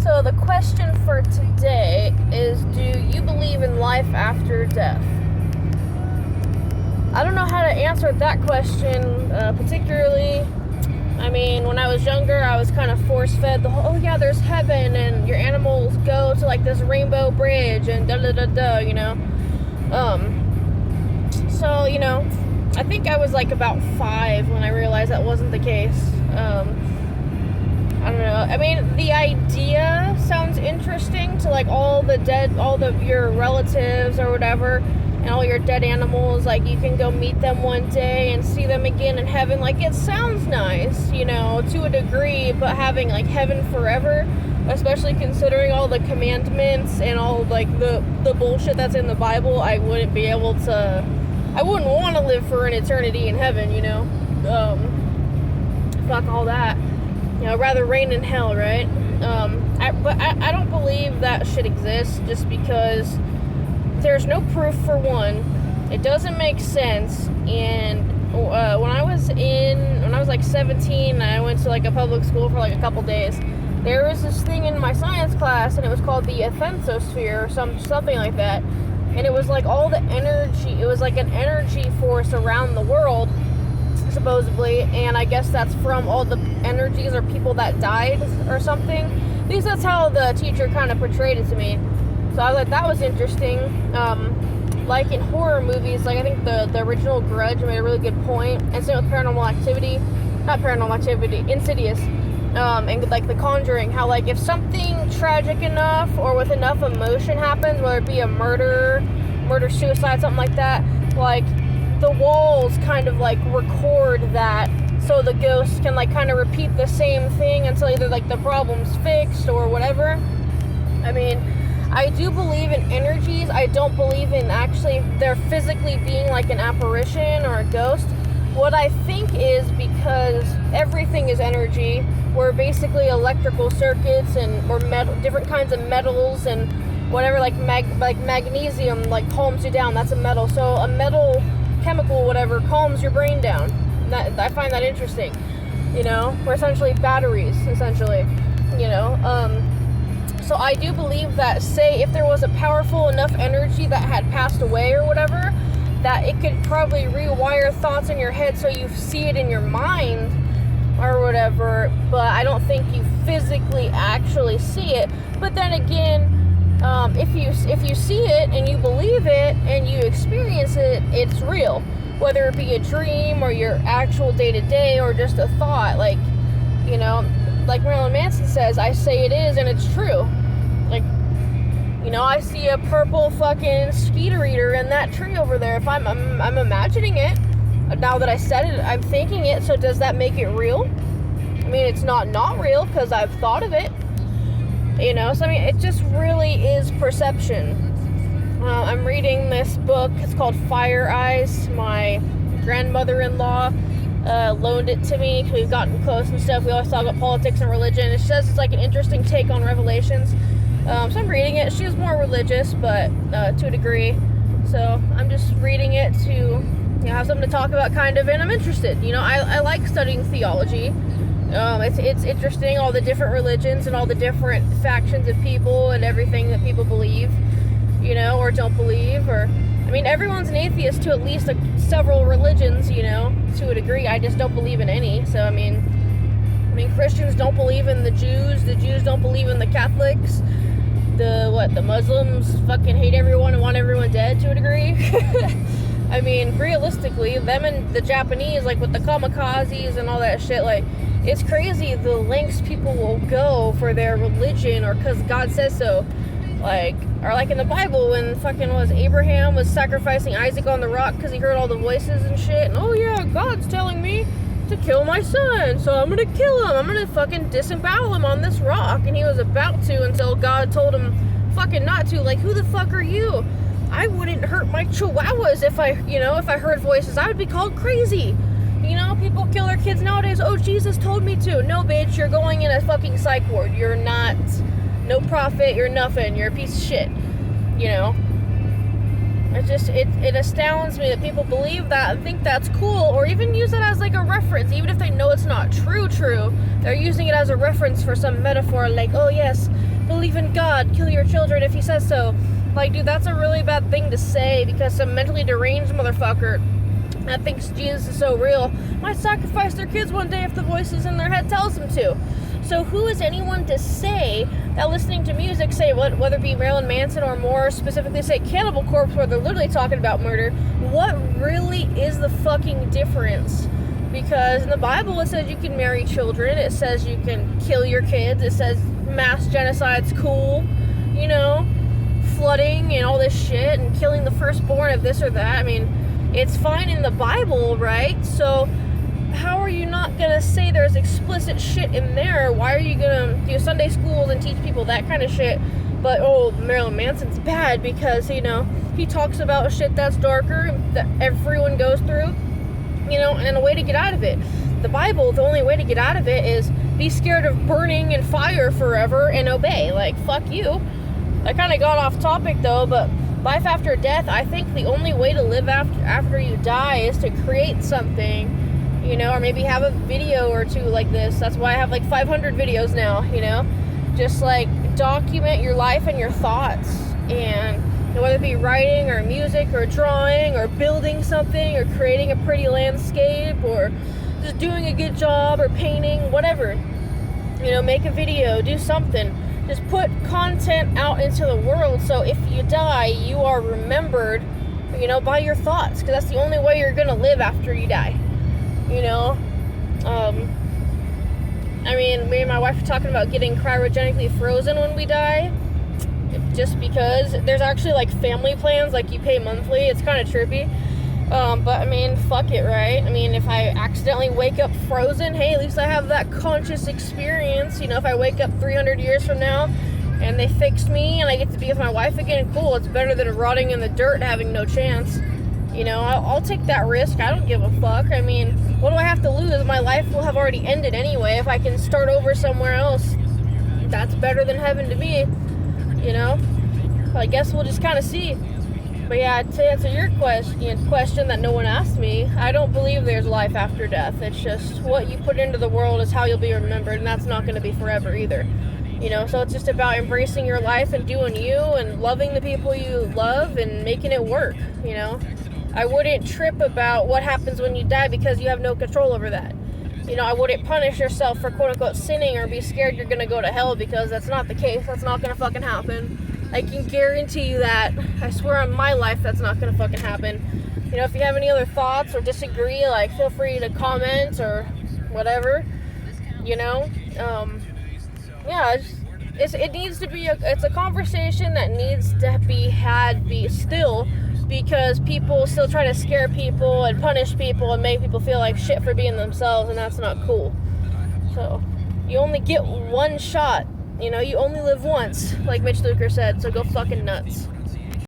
So the question for today is, do you believe in life after death? I don't know how to answer that question particularly. I mean, when I was younger, I was kind of force-fed the whole, oh yeah, there's heaven, and your animals go to like this rainbow bridge, and da-da-da-da, you know. So, you know, I think I was like about 5 when I realized that wasn't the case. I don't know. I mean, the idea sounds interesting to like all your relatives or whatever, and all your dead animals, like you can go meet them one day and see them again in heaven. Like, it sounds nice, you know, to a degree, but having like heaven forever, especially considering all the commandments and all like the bullshit that's in the Bible, I wouldn't want to live for an eternity in heaven, you know. Fuck all that. You know, rather reign in hell, right? But I don't believe that shit exists, just because there's no proof, for one. It doesn't make sense. And when I was like 17, I went to like a public school for like a couple days. There was this thing in my science class, and it was called the athensosphere or something like that. And it was like all the energy. It was like an energy force around the world, supposedly, and I guess that's from all the energies or people that died or something. At least that's how the teacher kind of portrayed it to me. So I was like, that was interesting. Like in horror movies, like I think the original Grudge made a really good point. And same with Insidious, and like The Conjuring, how like if something tragic enough or with enough emotion happens, whether it be a murder, suicide, something like that, like the walls kind of like record that, so the ghost can like kind of repeat the same thing until either like the problem's fixed or whatever. I mean, I do believe in energies. I don't believe in actually there physically being like an apparition or a ghost. What I think is, because everything is energy, we're basically electrical circuits or metal, different kinds of metals and whatever, like magnesium like calms you down. That's a metal. So a metal chemical, whatever, calms your brain down. I find that interesting. You know, we're essentially batteries, essentially. You know, so I do believe that, say, if there was a powerful enough energy that had passed away or whatever, that it could probably rewire thoughts in your head so you see it in your mind or whatever. But I don't think you physically actually see it. But then again, if you see it and you believe it and you experience it, it's real. Whether it be a dream or your actual day-to-day or just a thought, like, you know, like Marilyn Manson says, I say it is and it's true. Like, you know, I see a purple fucking speeder eater in that tree over there. If I'm imagining it, now that I said it, I'm thinking it, so does that make it real? I mean, it's not real because I've thought of it. You know, so I mean, it just really is perception. I'm reading this book. It's called Fire Eyes. My grandmother-in-law loaned it to me because we've gotten close and stuff. We always talk about politics and religion. It says it's like an interesting take on Revelations. So I'm reading it. She was more religious, but to a degree. So I'm just reading it to, you know, have something to talk about, kind of, and I'm interested. You know, I like studying theology. It's interesting, all the different religions and all the different factions of people and everything that people believe, you know, or don't believe, or, I mean, everyone's an atheist to at least several religions, you know, to a degree. I just don't believe in any. So, I mean, Christians don't believe in the Jews don't believe in the Catholics, the Muslims fucking hate everyone and want everyone dead to a degree. I mean, realistically, them and the Japanese, like with the kamikazes and all that shit, like, it's crazy the lengths people will go for their religion or because God says so. Like, or like in the Bible when Abraham was sacrificing Isaac on the rock because he heard all the voices and shit. And, oh yeah, God's telling me to kill my son, so I'm gonna kill him. I'm gonna fucking disembowel him on this rock. And he was about to until God told him fucking not to. Like, who the fuck are you? I wouldn't hurt my chihuahuas if I heard voices. I would be called crazy. You know, people kill their kids nowadays. Oh, Jesus told me to. No, bitch, you're going in a fucking psych ward. You're not, no profit, you're nothing. You're a piece of shit. You know? It astounds me that people believe that and think that's cool, or even use it as like a reference, even if they know it's not true. They're using it as a reference for some metaphor, like, oh yes, believe in God, kill your children if he says so. Like, dude, that's a really bad thing to say, because some mentally deranged motherfucker that thinks Jesus is so real might sacrifice their kids one day if the voices in their head tells them to. So who is anyone to say that listening to music, say whether it be Marilyn Manson or more specifically say Cannibal Corpse, where they're literally talking about murder, what really is the fucking difference? Because in the Bible it says you can marry children, it says you can kill your kids, it says mass genocide's cool, you know, flooding and all this shit and killing the firstborn of this or that. I mean, it's fine in the Bible, right? So how are you not gonna say there's explicit shit in there? Why are you gonna do Sunday schools and teach people that kind of shit? But, oh, Marilyn Manson's bad because, you know, he talks about shit that's darker, that everyone goes through, you know, and a way to get out of it. The Bible, the only way to get out of it is be scared of burning in fire forever and obey. Like, fuck you. I kind of got off topic, though, but life after death, I think the only way to live after you die is to create something, you know, or maybe have a video or two like this. That's why I have like 500 videos now, you know, just like document your life and your thoughts, and you know, whether it be writing or music or drawing or building something or creating a pretty landscape or just doing a good job or painting, whatever, you know, make a video, do something. Just put content out into the world, so if you die, you are remembered, you know, by your thoughts, because that's the only way you're gonna live after you die, you know. I mean, me and my wife are talking about getting cryogenically frozen when we die, just because there's actually like family plans, like you pay monthly. It's kind of trippy. But I mean, fuck it, right? I mean, if I accidentally wake up frozen, hey, at least I have that conscious experience. You know, if I wake up 300 years from now and they fixed me and I get to be with my wife again, cool. It's better than rotting in the dirt and having no chance. You know, I'll take that risk. I don't give a fuck. I mean, what do I have to lose? My life will have already ended anyway. If I can start over somewhere else, that's better than heaven to me, you know? I guess we'll just kind of see. But yeah, to answer your question that no one asked me, I don't believe there's life after death. It's just what you put into the world is how you'll be remembered, and that's not going to be forever either. You know, so it's just about embracing your life and doing you and loving the people you love and making it work, you know. I wouldn't trip about what happens when you die because you have no control over that. You know, I wouldn't punish yourself for quote-unquote sinning or be scared you're going to go to hell, because that's not the case. That's not going to fucking happen. I can guarantee you that. I swear on my life that's not going to fucking happen. You know, if you have any other thoughts or disagree, like, feel free to comment or whatever, you know. Yeah, it needs to be, it's a conversation that needs to be had still, because people still try to scare people and punish people and make people feel like shit for being themselves, and that's not cool. So, you only get one shot. You know, you only live once, like Mitch Luker said, so go fucking nuts.